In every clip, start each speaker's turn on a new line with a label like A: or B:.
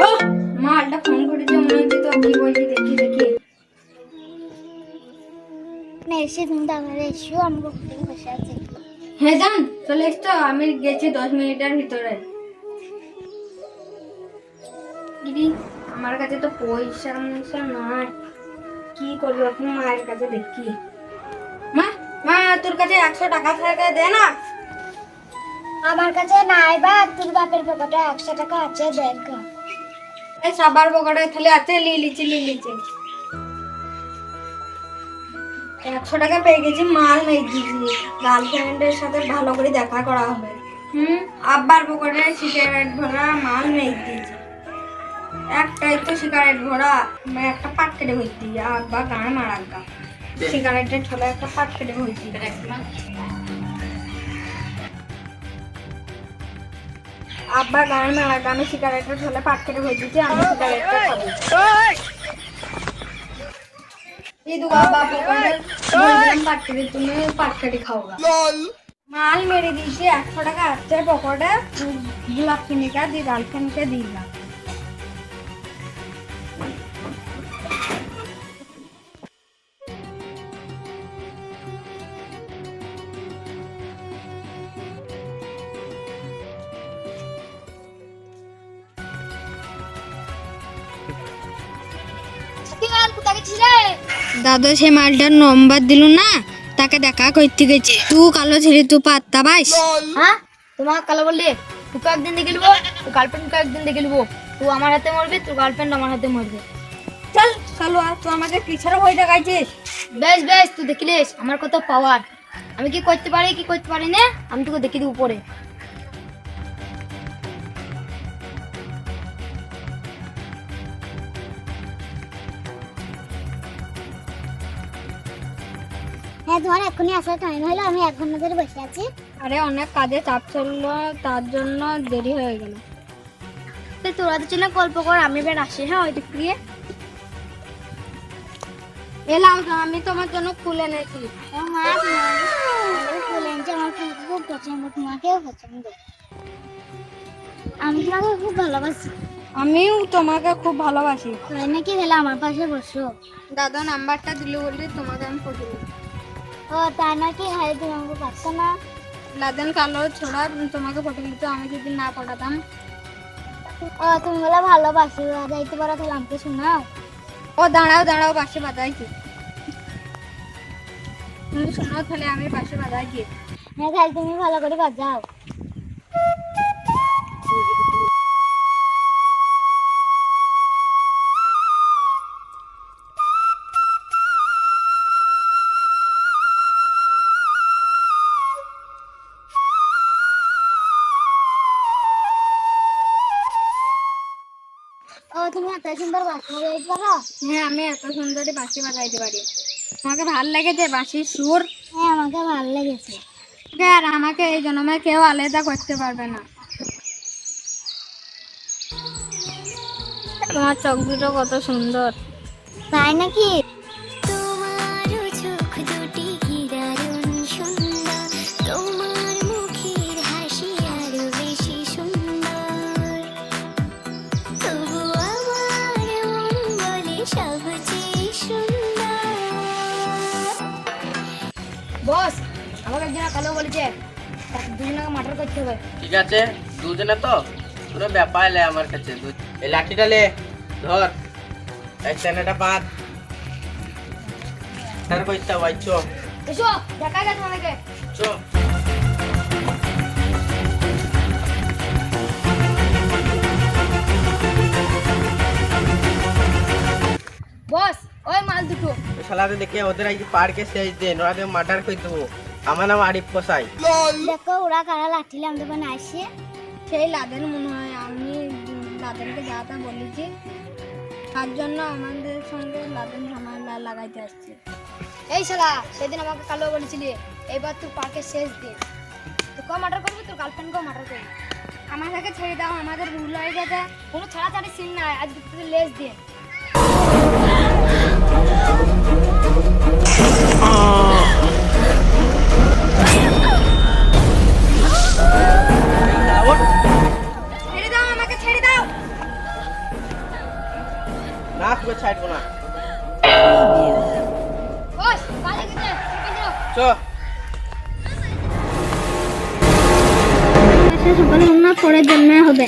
A: ও মালটা ফোন করেছে মনে হচ্ছে, তো কি বলছি দেখি দেখি।
B: না এসে তুমি তাহলে এসো, আমরা হোটেলে বসে আছি।
A: হ্যাঁ জান, চলে এসছো, আমি গেছি 10 মিনিটের ভিতরে। দিদি আমার কাছে তো পয়সা ময়সা নাই, কি করবো এখন, মায়ের কাছে দেখি। মা মা তোর কাছে 100 টাকা থাকে, দে না।
B: আমার কাছে নাই বা, তোর বাপের পকেটে 100 টাকা আছে, দেখ।
A: এই সাবার পকেটে তাহলে আছে, লিলিচি 100 টাকা পেয়ে গেছি, মাল মেয়ে দিয়েছি, গার্লফ্রেন্ডের সাথে ভালো করে দেখা করা হবে। আব্বার পকেটে সিগারেট ভরা মাল মেয়ে দিয়েছি, একটাই তো সিগারেট ভরা, একটা পাট কেটে ভর্তি, আব্বা গান মারা গা সিগারেটের ছোলা একটা পাট কেটে ভর্তি। আব্বা গান মারা গা, আমি সিগারেটের ছোলা পাট কেটে ভর্তিছি, আমি সিগারেটটা খাবো। এই দুয়া বাবা করে বললাম পাটকেটে, তুমি পাটকেটে খাওগা। মাল মেরে দিয়েছি, 100 টাকা আছে পকেটে, গোলাপ কিনে কা দিয়ে গার্লফ্রেন্ডকে দিলাম। দাদা সে মালটার নম্বর দিল না, তাকে দেখা করতে গেছে। তুই কালো ছেলে, তুই পাত্তা পাইস?
B: হ্যাঁ তোমাকে কালো বললি, তোকে একদিন দেখে নেবো, তোর গার্লফ্রেন্ডকে একদিন দেখে নেবো। তুই আমার হাতে মরবি, তোর গার্লফ্রেন্ড আমার হাতে মরবে।
A: চল কালো, তুই আমাকে কিসের ভয় দেখাইছিস?
B: বেশ বেশ, তুই দেখিলিস আমার কত পাওয়ার, আমি কি করতে পারি কি করতে পারি না, আমি তোকে দেখে দিব পরে। হ্যাঁ তোমার এখনই আসার টাইম হলো, আমি 1 ঘন্টা ধরে বসে আছি।
A: আরে অনেক কাজে চাপ চললো, তার জন্য দেরি হয়ে গেল।
B: তোরা তো চিনা গল্প কর, আমি এবার আসি। হ্যাঁ ওই দিক দিয়ে
A: এলাম, আমি তোমার জন্য খুলে এনেছি।
B: আমার খুব পছন্দ, তোমাকেও পছন্দ, আমি তোমাকে খুব ভালোবাসি।
A: আমিও তোমাকে খুব ভালোবাসি।
B: তাই নাকি? তাহলে আমার পাশে বসো।
A: দাদা নাম্বারটা দিল বলে তোমাকে আমি ফটো দিলাম।
B: ও তাই নাকি? হ্যাঁ তুমি আমাকে পাচ্ছ না।
A: লাদেন কালো ছোড়া তোমাকে ফটো দিত, আমি যদি না পাঠাতাম।
B: ও তুমি বলে ভালোবাসি, যাইতে পারো, তাহলে আমাকে শোনাও।
A: ও দাঁড়াও দাঁড়াও, পাশে বাজাইছি। তুমি শোনাও তাহলে, আমি পাশে বাজাইছি।
B: হ্যাঁ তাহলে তুমি ভালো করে বাজাও। ও তুমি এত সুন্দর বাসি বাজাইতে পারো?
A: হ্যাঁ আমি এত সুন্দরী বাঁশি বাজাইতে পারি। তোমাকে ভাল লেগেছে বাঁশির সুর?
B: হ্যাঁ আমাকে ভালো লেগেছে।
A: আর আমাকে এই জন্মে কেউ আলাদা করতে পারবে না। তোমার চোখ দুটো কত সুন্দর।
B: তাই নাকি? বস আমাকে একজন কালো বলেছে, দুজনকে মার্ডার করতে হবে।
C: ঠিক আছে, দুজনে তো পুরো ব্যাপার লে আমার কাছে। এই লাঠিটা লে, ধর, এই চেনাটা বাঁধ, তার কইতা ভাই চো
B: এসো দেখা গেছে তোমাকে।
C: চো।
B: বস ওই মাল দুটো
C: শালাতে দেখে ওদের আজকে পার্কে শেষ দিন, ওরাকে মার্ডার করে দেবো। আমার নাম আরিফ কোসাই।
B: দেখো ওরা কারা লাঠিলে আমাদের বানা আসছে।
A: সেই লাদেন মনে হয়, আমি লাদেনকে যা তা বলেছি, তার জন্য আমাদের সঙ্গে লাদেন ঝামেলা লাগাইতে আসছে।
B: এই শালা সেদিন আমাকে কালো বলেছিলি, এবার তুই পার্কে শেষ দিন, তোকেও মার্ডার করবি, তোর গার্লফ্রেন্ডকেও মার্ডার করবি।
A: আমাদেরকে ছেড়ে দাও, আমাদের ভুল হয়ে গেছে।
B: কোনো ছাড়াছাড়ি সিন নাই, আজকে তোদের লেজ দিন।
A: ছেড়ে দাও আমাকে, ছেড়ে
C: চ
A: পরের জন্মে হবে।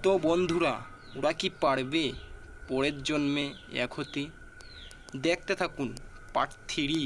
D: তো বন্ধুরা, ওরা কি পারবে পরের জন্মে এক হতে? দেখতে থাকুন পার্ট 3।